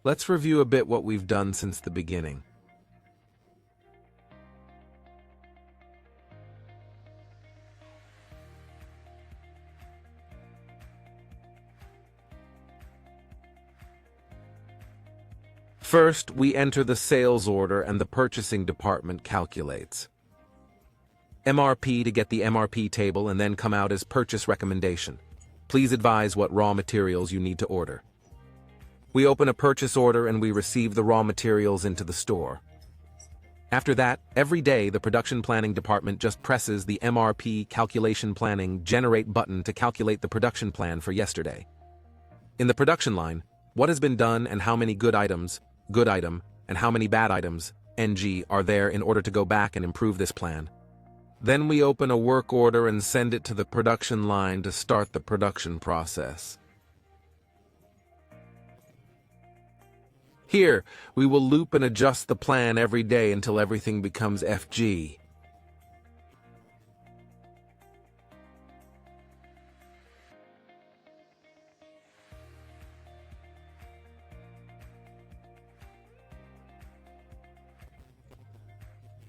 Let's review a bit what we've done since the beginning. First, we enter the sales order and the purchasing department calculates. MRP to get the MRP table and then come out as purchase recommendation. Please advise what raw materials you need to order. We open a purchase order and we receive the raw materials into the store. After that, every day the production planning department just presses the MRP calculation planning generate button to calculate the production plan for yesterday. In the production line, what has been done and how many good items, good item, and how many bad items, NG, are there in order to go back and improve this plan. Then we open a work order and send it to the production line to start the production process. Here, we will loop and adjust the plan every day until everything becomes FG.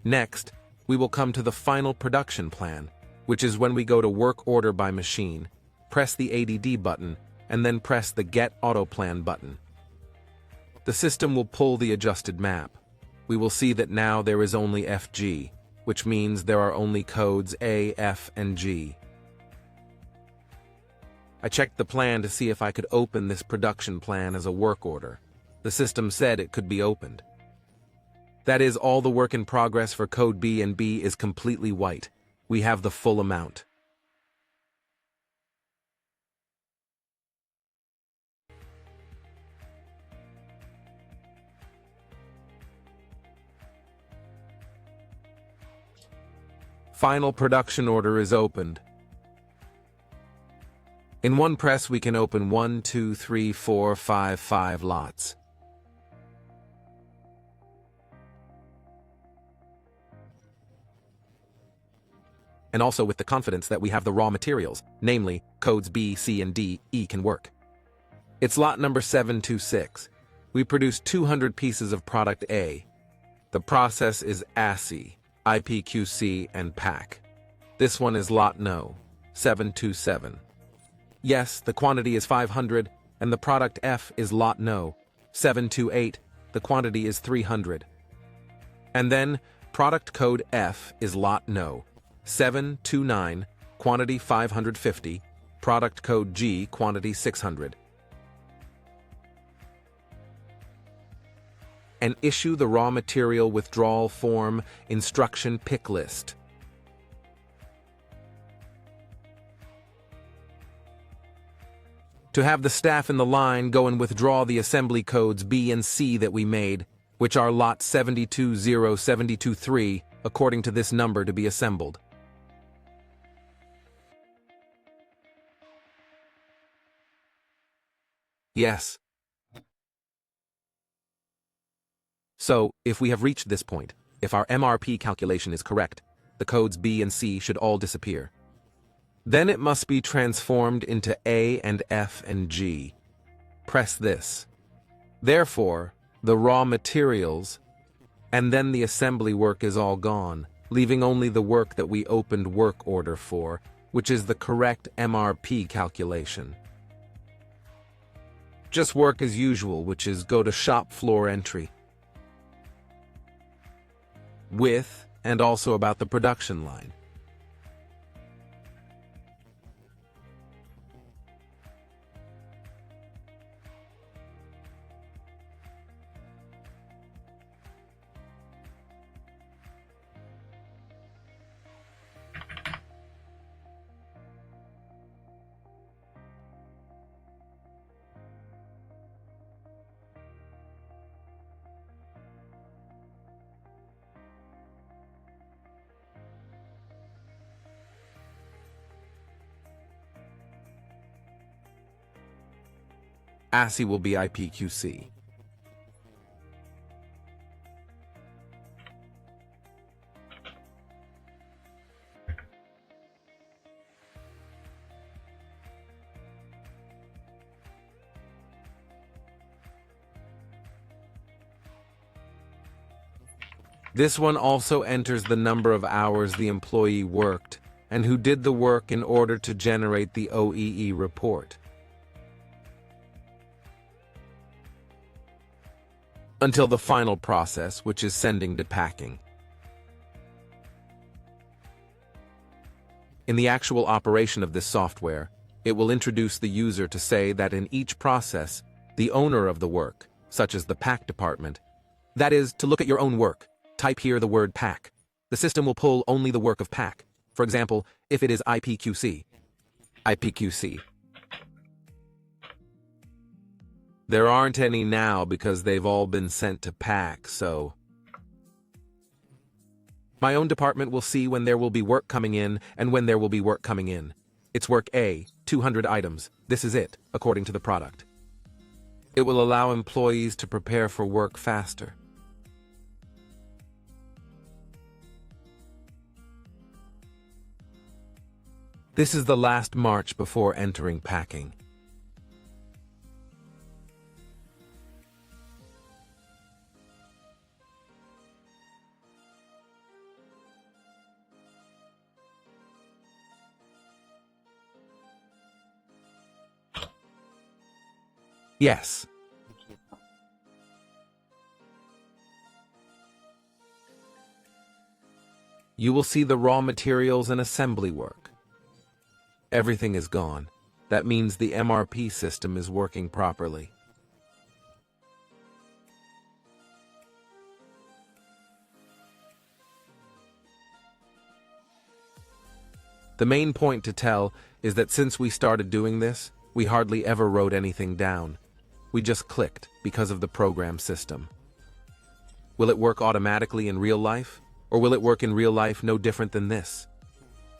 Next, we will come to the final production plan, which is when we go to work order by machine, press the ADD button, and then press the Get Auto Plan button. The system will pull the adjusted map. We will see that now there is only FG, which means there are only codes A, F, and G. I checked the plan to see if I could open this production plan as a work order. The system said it could be opened. That is, all the work in progress for code B and B is completely white. We have the full amount. Final production order is opened. In one press we can open 1, 2, 3, 4, 5 lots. And also with the confidence that we have the raw materials, namely, codes B, C, and D, E can work. It's lot number 726. We produce 200 pieces of product A. The process is ASSI, IPQC, and PAC. This one is lot No. 727. Yes, the quantity is 500, and the product F is lot No. 728, the quantity is 300. And then, product code F is lot No. 729, quantity 550, product code G, quantity 600. And issue the raw material withdrawal form instruction pick list. To have the staff in the line go and withdraw the assembly codes B and C that we made, which are lot 720-723, according to this number to be assembled. Yes. So, if we have reached this point, if our MRP calculation is correct, the codes B and C should all disappear. Then it must be transformed into A and F and G. Press this. Therefore, the raw materials, and then the assembly work is all gone, leaving only the work that we opened work order for, which is the correct MRP calculation. Just work as usual, which is go to shop floor entry. With, and also about the production line. ASSI will be IPQC. This one also enters the number of hours the employee worked and who did the work in order to generate the OEE report. Until the final process, which is sending to packing. In the actual operation of this software, it will introduce the user to say that in each process, the owner of the work, such as the pack department, that is, to look at your own work, type here the word pack. The system will pull only the work of pack. For example, if it is IPQC. IPQC. There aren't any now because they've all been sent to pack, so my own department will see when there will be work coming in and when there will be work coming in. It's work A, 200 items. This is it, according to the product. It will allow employees to prepare for work faster. This is the last march before entering packing. Yes. You will see the raw materials and assembly work. Everything is gone. That means the MRP system is working properly. The main point to tell is that since we started doing this, we hardly ever wrote anything down. We just clicked because of the program system. Will it work automatically in real life? Or will it work in real life no different than this?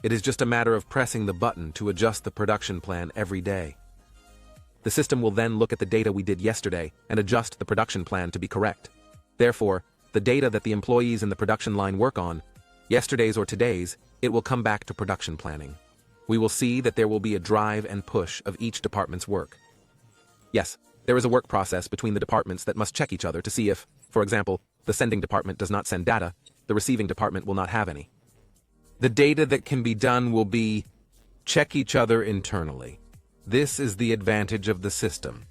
It is just a matter of pressing the button to adjust the production plan every day. The system will then look at the data we did yesterday and adjust the production plan to be correct. Therefore, the data that the employees in the production line work on, yesterday's or today's, it will come back to production planning. We will see that there will be a drive and push of each department's work. Yes, there is a work process between the departments that must check each other to see if, for example, the sending department does not send data, the receiving department will not have any. The data that can be done will be check each other internally. This is the advantage of the system.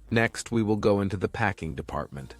Next, we will go into the packing department.